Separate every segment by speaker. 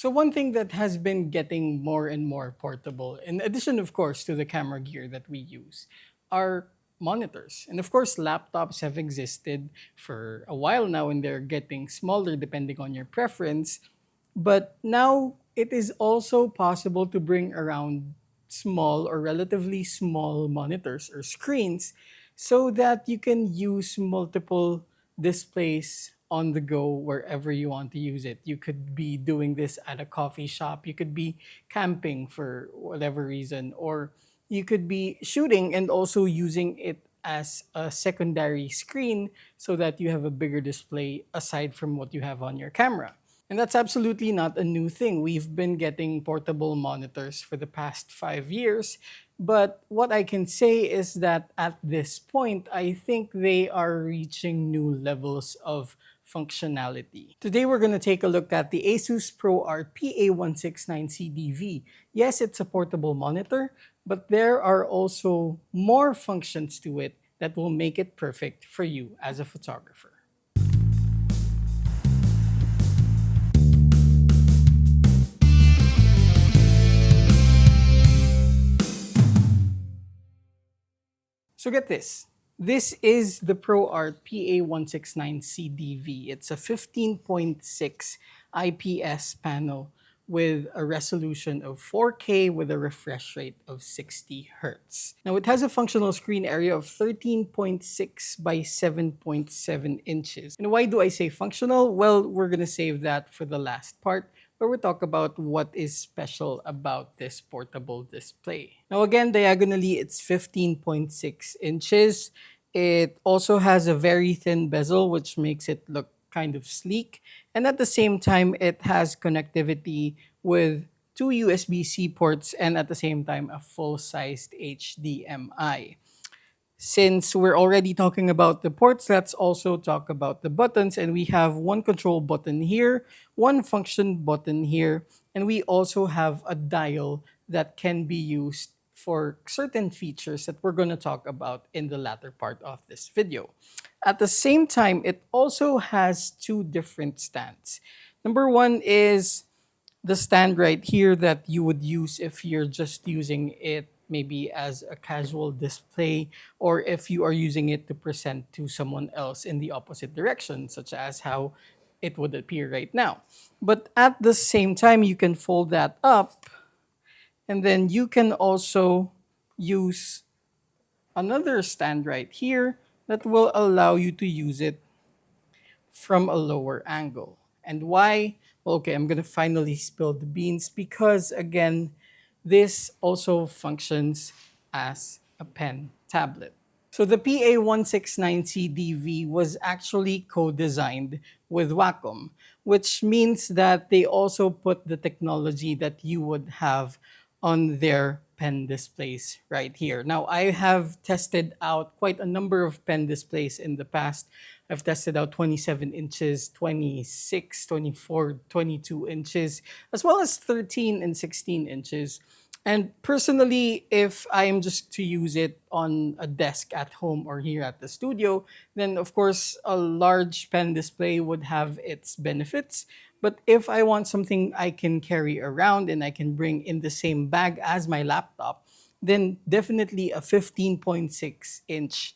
Speaker 1: So one thing that has been getting more and more portable, in addition, of course, to the camera gear that we use, are monitors. And of course, laptops have existed for a while now and they're getting smaller depending on your preference. But now it is also possible to bring around small or relatively small monitors or screens so that you can use multiple displays on the go wherever you want to use it. You could be doing this at a coffee shop, you could be camping for whatever reason, or you could be shooting and also using it as a secondary screen so that you have a bigger display aside from what you have on your camera. And that's absolutely not a new thing. We've been getting portable monitors for the past 5 years. But what I can say is that at this point, I think they are reaching new levels of functionality. Today, we're going to take a look at the ASUS ProArt PA169CDV. Yes, it's a portable monitor, but there are also more functions to it that will make it perfect for you as a photographer. So get this. This is the ProArt PA169CDV. It's a 15.6 IPS panel with a resolution of 4K with a refresh rate of 60 Hertz. Now it has a functional screen area of 13.6 by 7.7 inches. And why do I say functional? Well, we're gonna save that for the last part where we talk about what is special about this portable display. Now again, diagonally, it's 15.6 inches. It also has a very thin bezel, which makes it look kind of sleek. And at the same time, it has connectivity with two USB-C ports and at the same time, a full-sized HDMI. Since we're already talking about the ports, let's also talk about the buttons. And we have one control button here, one function button here, and we also have a dial that can be used for certain features that we're going to talk about in the latter part of this video. At the same time, it also has two different stands. Number one is the stand right here that you would use if you're just using it maybe as a casual display or if you are using it to present to someone else in the opposite direction, such as how it would appear right now. But at the same time, you can fold that up and then you can also use another stand right here that will allow you to use it from a lower angle. And why? Well, okay, I'm gonna finally spill the beans because again, this also functions as a pen tablet. So the PA169CDV was actually co-designed with Wacom, which means that they also put the technology that you would have on their pen displays right here. Now, I have tested out quite a number of pen displays in the past. I've tested out 27 inches, 26, 24, 22 inches, as well as 13 and 16 inches. And personally, if I'm just to use it on a desk at home or here at the studio, then of course a large pen display would have its benefits. But if I want something I can carry around and I can bring in the same bag as my laptop, then definitely a 15.6-inch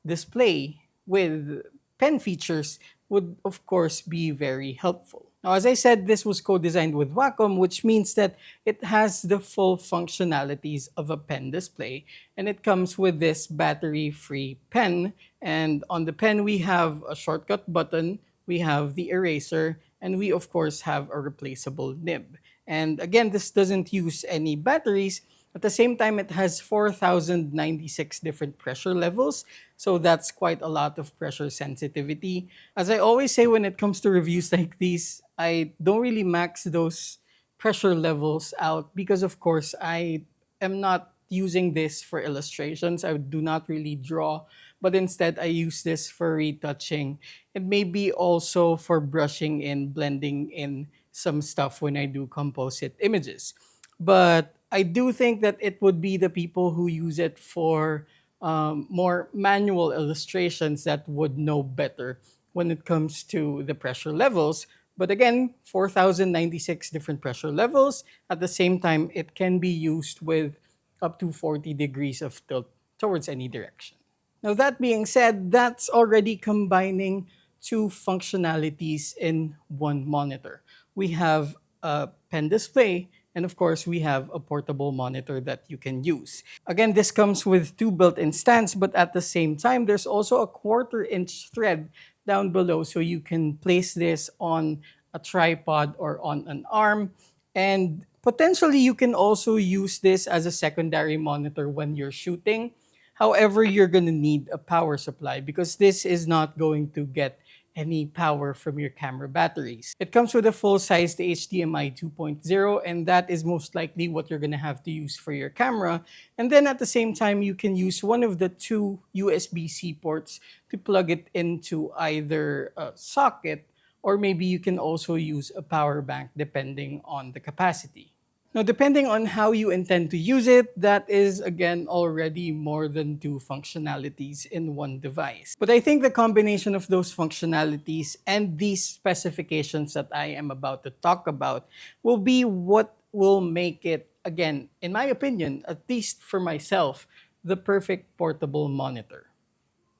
Speaker 1: display with pen features would of course be very helpful. Now, as I said, this was co-designed with Wacom, which means that it has the full functionalities of a pen display, and it comes with this battery-free pen. And on the pen, we have a shortcut button, we have the eraser, and we of course have a replaceable nib. And again, this doesn't use any batteries. At the same time, it has 4,096 different pressure levels. So that's quite a lot of pressure sensitivity. As I always say when it comes to reviews like these, I don't really max those pressure levels out because, of course, I am not using this for illustrations. I do not really draw, but instead I use this for retouching and maybe also for brushing in, blending in some stuff when I do composite images. But I do think that it would be the people who use it for more manual illustrations that would know better when it comes to the pressure levels. But again, 4,096 different pressure levels. At the same time, it can be used with up to 40 degrees of tilt towards any direction. Now, that being said, that's already combining two functionalities in one monitor. We have a pen display, and of course, we have a portable monitor that you can use. Again, this comes with two built-in stands, but at the same time, there's also a quarter-inch thread down below, so you can place this on a tripod or on an arm. And potentially, you can also use this as a secondary monitor when you're shooting. However, you're going to need a power supply because this is not going to get any power from your camera batteries. It comes with a full-sized HDMI 2.0, and that is most likely what you're going to have to use for your camera. And then at the same time, you can use one of the two USB-C ports to plug it into either a socket, or maybe you can also use a power bank depending on the capacity. Now, depending on how you intend to use it, that is again already more than two functionalities in one device. But I think the combination of those functionalities and these specifications that I am about to talk about will be what will make it, again, in my opinion, at least for myself, the perfect portable monitor.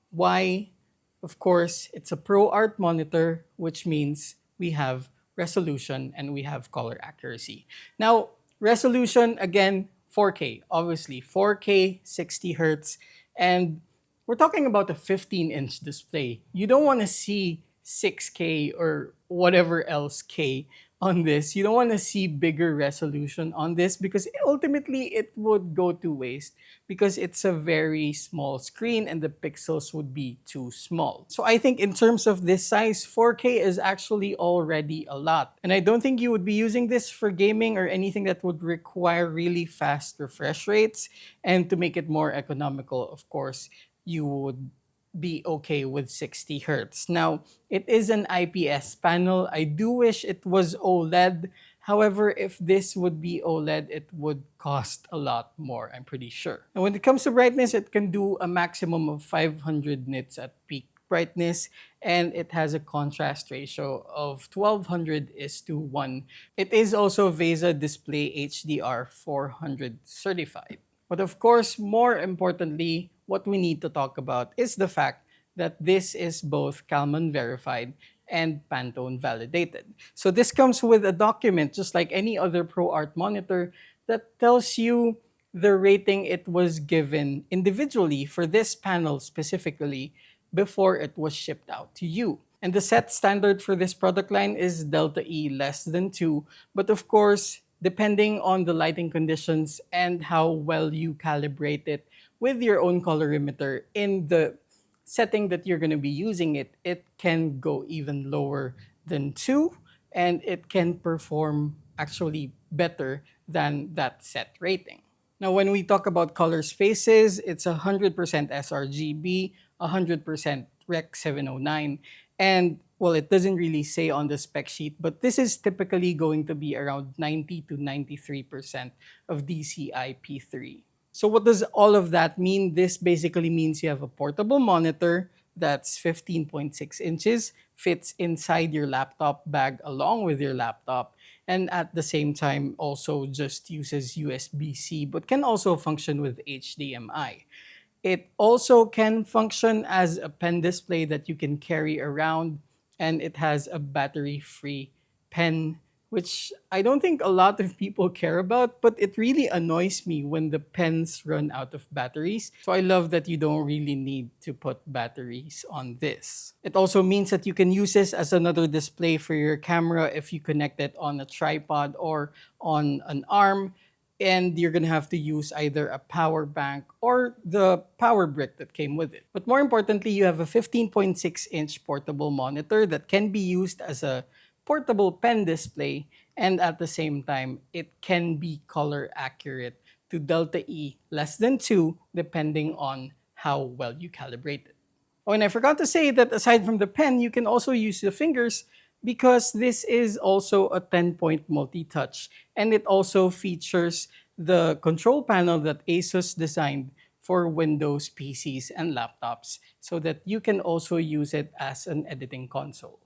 Speaker 1: Why? Of course, it's a ProArt monitor, which means we have resolution and we have color accuracy. Now, resolution, again, 4K, obviously, 4K, 60 hertz, and we're talking about a 15-inch display. You don't want to see 6K or whatever else K on this. You don't want to see bigger resolution on this because ultimately it would go to waste because it's a very small screen and the pixels would be too small. So I think in terms of this size, 4K is actually already a lot. And I don't think you would be using this for gaming or anything that would require really fast refresh rates. And to make it more economical, of course, you would be okay with 60 hertz. Now, it is an IPS panel. I do wish it was OLED. However, if this would be OLED, it would cost a lot more, I'm pretty sure. And when it comes to brightness, it can do a maximum of 500 nits at peak brightness, and it has a contrast ratio of 1200 is to 1. It is also VESA Display HDR 400 certified. But of course, more importantly, what we need to talk about is the fact that this is both Kalman verified and Pantone validated. So this comes with a document, just like any other ProArt monitor, that tells you the rating it was given individually for this panel specifically before it was shipped out to you. And the set standard for this product line is delta E less than 2, but of course, depending on the lighting conditions and how well you calibrate it with your own colorimeter in the setting that you're going to be using it, it can go even lower than 2 and it can perform actually better than that set rating. Now, when we talk about color spaces, it's 100% sRGB, 100% Rec 709, and well, it doesn't really say on the spec sheet, but this is typically going to be around 90 to 93% of DCI-P3. So what does all of that mean? This basically means you have a portable monitor that's 15.6 inches, fits inside your laptop bag along with your laptop, and at the same time also just uses USB-C, but can also function with HDMI. It also can function as a pen display that you can carry around, and it has a battery-free pen, which I don't think a lot of people care about, but it really annoys me when the pens run out of batteries. So I love that you don't really need to put batteries on this. It also means that you can use this as another display for your camera if you connect it on a tripod or on an arm, and you're gonna have to use either a power bank or the power brick that came with it. But more importantly, you have a 15.6-inch portable monitor that can be used as a portable pen display, and at the same time, it can be color accurate to delta E less than 2, depending on how well you calibrate it. Oh, and I forgot to say that aside from the pen, you can also use the fingers because this is also a 10-point multi-touch, and it also features the control panel that ASUS designed for Windows PCs and laptops so that you can also use it as an editing console.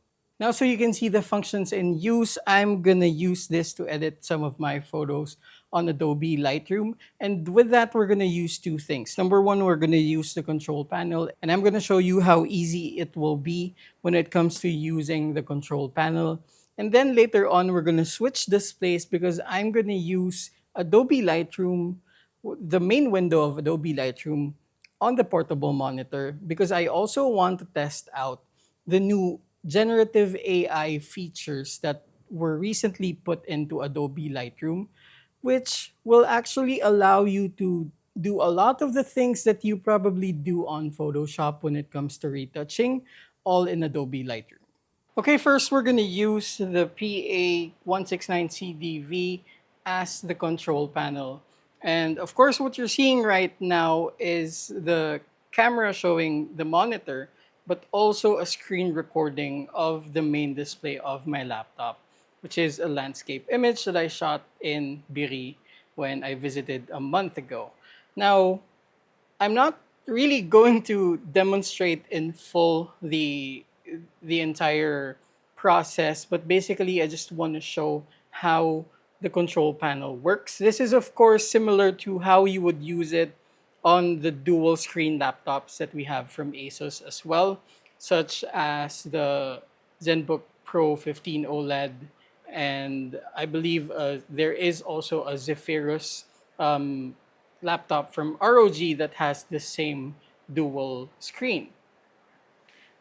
Speaker 1: Now, so you can see the functions in use, I'm gonna use this to edit some of my photos on Adobe Lightroom. And with that, we're gonna use two things. Number one, we're gonna use the control panel, and I'm gonna show you how easy it will be when it comes to using the control panel. And then later on, we're gonna switch displays because I'm gonna use Adobe Lightroom, the main window of Adobe Lightroom on the portable monitor, because I also want to test out the new generative AI features that were recently put into Adobe Lightroom, which will actually allow you to do a lot of the things that you probably do on Photoshop when it comes to retouching, all in Adobe Lightroom. Okay, first we're going to use the PA169CDV as the control panel. And of course, what you're seeing right now is the camera showing the monitor, but also a screen recording of the main display of my laptop, which is a landscape image that I shot in Biri when I visited a month ago. Now, I'm not really going to demonstrate in full the entire process, but basically I just want to show how the control panel works. This is of course similar to how you would use it on the dual screen laptops that we have from ASUS as well, such as the ZenBook Pro 15 OLED, and I believe there is also a Zephyrus laptop from ROG that has the same dual screen.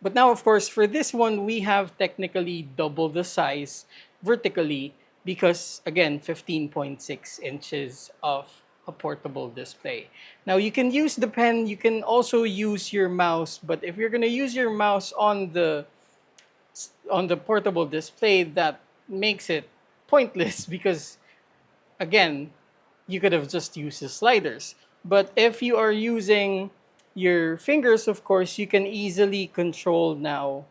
Speaker 1: But now, of course, for this one, we have technically double the size vertically because, again, 15.6 inches of a portable display. Now, you can use the pen, you can also use your mouse, but if you're going to use your mouse on the portable display, that makes it pointless because, again, you could have just used the sliders. But if you are using your fingers, of course, you can easily control now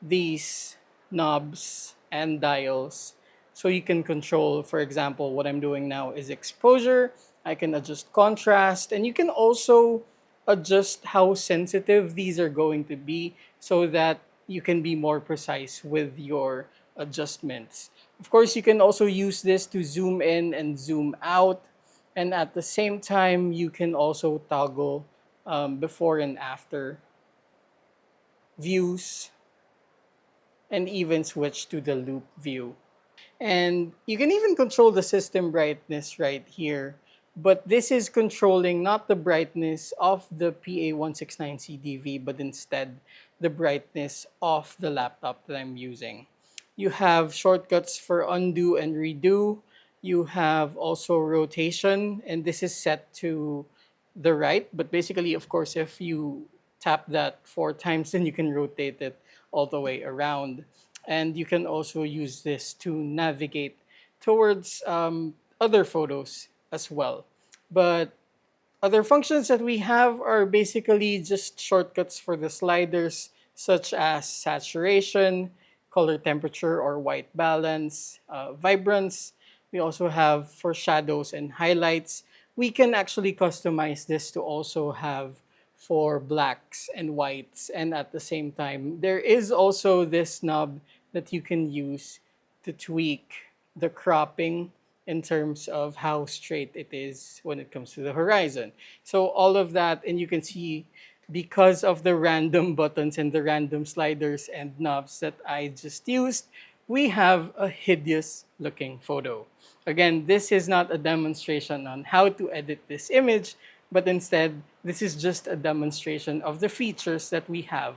Speaker 1: these knobs and dials. So you can control, for example, what I'm doing now is exposure. I can adjust contrast, and you can also adjust how sensitive these are going to be so that you can be more precise with your adjustments. Of course, you can also use this to zoom in and zoom out. And at the same time, you can also toggle before and after views and even switch to the loop view. And you can even control the system brightness right here. But this is controlling not the brightness of the PA169CDV, but instead the brightness of the laptop that I'm using. You have shortcuts for undo and redo. You have also rotation, and this is set to the right. But basically, of course, if you tap that 4 times, then you can rotate it all the way around. And you can also use this to navigate towards other photos as well. But other functions that we have are basically just shortcuts for the sliders, such as saturation, color temperature or white balance, vibrance. We also have for shadows and highlights. We can actually customize this to also have for blacks and whites. And at the same time, there is also this knob that you can use to tweak the cropping in terms of how straight it is when it comes to the horizon. So all of that, and you can see because of the random buttons and the random sliders and knobs that I just used, we have a hideous looking photo. Again, this is not a demonstration on how to edit this image, but instead, this is just a demonstration of the features that we have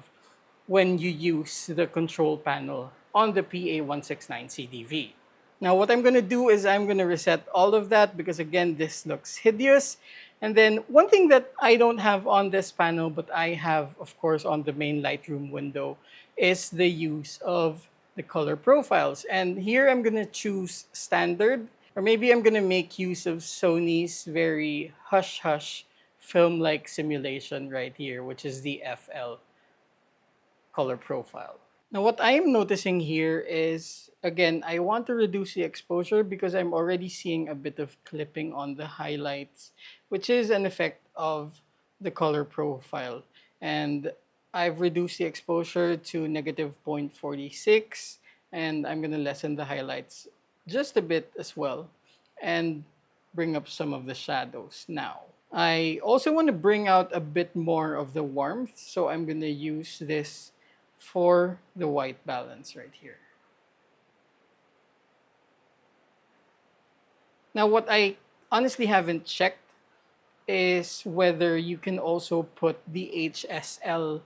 Speaker 1: when you use the control panel on the PA169CDV. Now what I'm going to do is I'm going to reset all of that because again, this looks hideous. And then one thing that I don't have on this panel, but I have, of course, on the main Lightroom window is the use of the color profiles. And here I'm going to choose standard, or maybe I'm going to make use of Sony's very hush-hush film-like simulation right here, which is the FL color profile. Now, what I am noticing here is, again, I want to reduce the exposure because I'm already seeing a bit of clipping on the highlights, which is an effect of the color profile. And I've reduced the exposure to negative 0.46, and I'm going to lessen the highlights just a bit as well and bring up some of the shadows now. I also want to bring out a bit more of the warmth, so I'm going to use this for the white balance right here. Now, what I honestly haven't checked is whether you can also put the HSL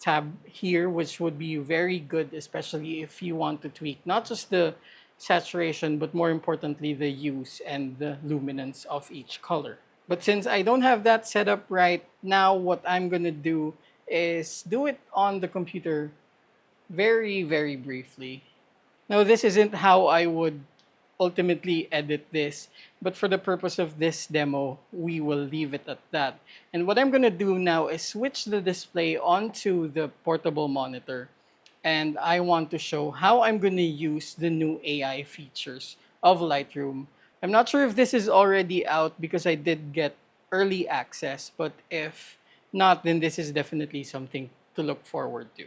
Speaker 1: tab here, which would be very good, especially if you want to tweak not just the saturation, but more importantly, the hues and the luminance of each color. But since I don't have that set up right now, what I'm going to do is do it on the computer very, very briefly. Now, this isn't how I would ultimately edit this, but for the purpose of this demo, we will leave it at that. And what I'm going to do now is switch the display onto the portable monitor, and I want to show how I'm going to use the new AI features of Lightroom. I'm not sure if this is already out because I did get early access, but if not, then this is definitely something to look forward to.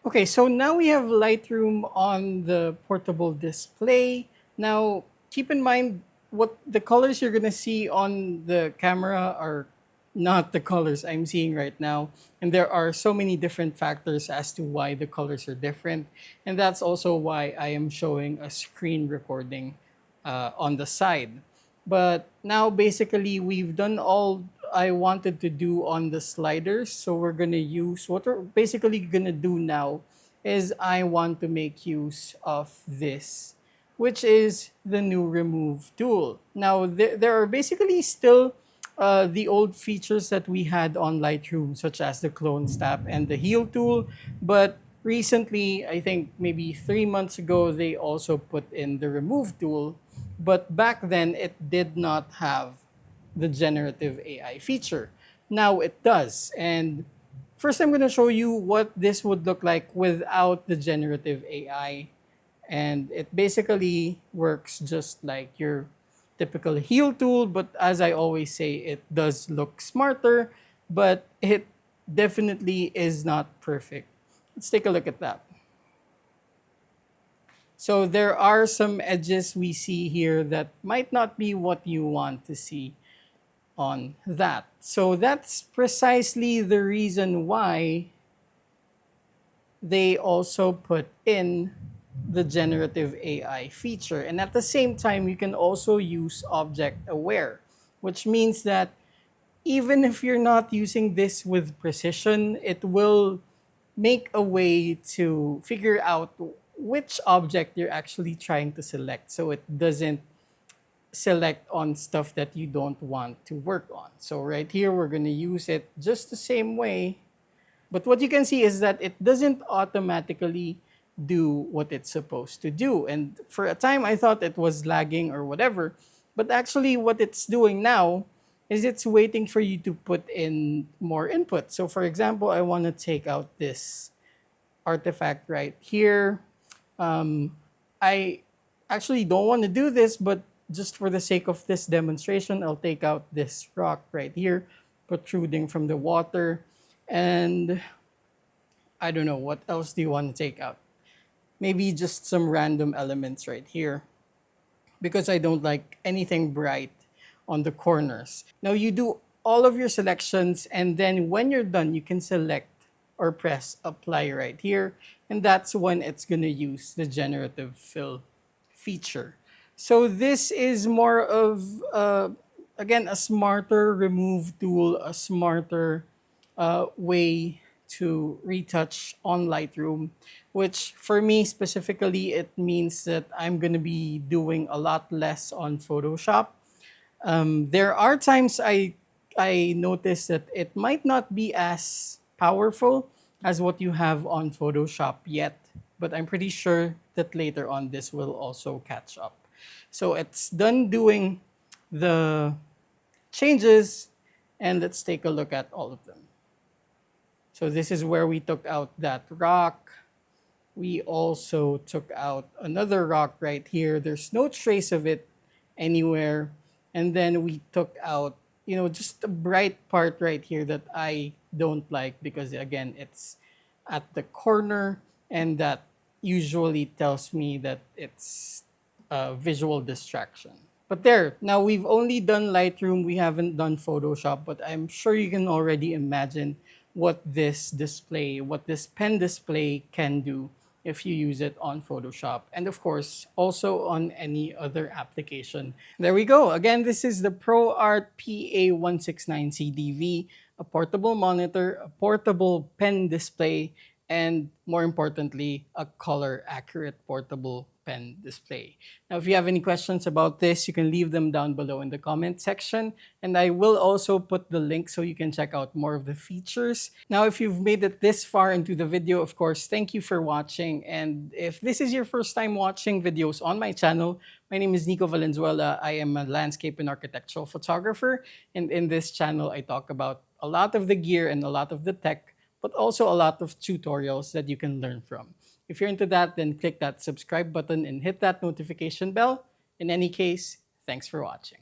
Speaker 1: Okay, so now we have Lightroom on the portable display. Now, keep in mind what the colors you're gonna see on the camera are not the colors I'm seeing right now. And there are so many different factors as to why the colors are different. And that's also why I am showing a screen recording on the side. But now basically we've done all I wanted to do on the sliders. So we're gonna use, what we're basically gonna do now is I want to make use of this, which is the new remove tool. Now there are basically still the old features that we had on Lightroom, such as the clone step and the heal tool, but recently, I think maybe 3 months ago, they also put in the remove tool, but back then it did not have the generative AI feature. Now it does. And first, I'm going to show you what this would look like without the generative AI. And it basically works just like your typical heal tool, but as I always say, it does look smarter, but it definitely is not perfect. Let's take a look at that. So there are some edges we see here that might not be what you want to see on that. So that's precisely the reason why they also put in the generative AI feature. And at the same time, you can also use object aware, which means that even if you're not using this with precision, it will make a way to figure out which object you're actually trying to select so it doesn't select on stuff that you don't want to work on. So right here, we're going to use it just the same way. But what you can see is that it doesn't automatically do what it's supposed to do. And for a time, I thought it was lagging or whatever. But actually, what it's doing now is it's waiting for you to put in more input. So for example, I want to take out this artifact right here. I actually don't want to do this, but just for the sake of this demonstration, I'll take out this rock right here, protruding from the water. And I don't know, what else do you want to take out? Maybe just some random elements right here, because I don't like anything bright on the corners. Now you do all of your selections, and then when you're done, you can select or press apply right here, and that's when it's going to use the generative fill feature. So this is more of, again, a smarter remove tool, a smarter way to retouch on Lightroom, which for me specifically, it means that I'm going to be doing a lot less on Photoshop. There are times I notice that it might not be as powerful as what you have on Photoshop yet, but I'm pretty sure that later on this will also catch up. So it's done doing the changes, and let's take a look at all of them. So this is where we took out that rock. We also took out another rock right here. There's no trace of it anywhere. And then we took out, just a bright part right here that I don't like because again, it's at the corner, and that usually tells me that it's a visual distraction. But there, now we've only done Lightroom, we haven't done Photoshop, but I'm sure you can already imagine what this pen display can do if you use it on Photoshop, and of course, also on any other application. There we go. Again, this is the ProArt PA169CDV, a portable monitor, a portable pen display, and more importantly, a color accurate portable pen display. Now, if you have any questions about this, you can leave them down below in the comment section, and I will also put the link so you can check out more of the features. Now, if you've made it this far into the video, of course, thank you for watching. And if this is your first time watching videos on my channel, my name is Nicco Valenzuela. I am a landscape and architectural photographer, and in this channel, I talk about a lot of the gear and a lot of the tech, but also a lot of tutorials that you can learn from. If you're into that, then click that subscribe button and hit that notification bell. In any case, thanks for watching.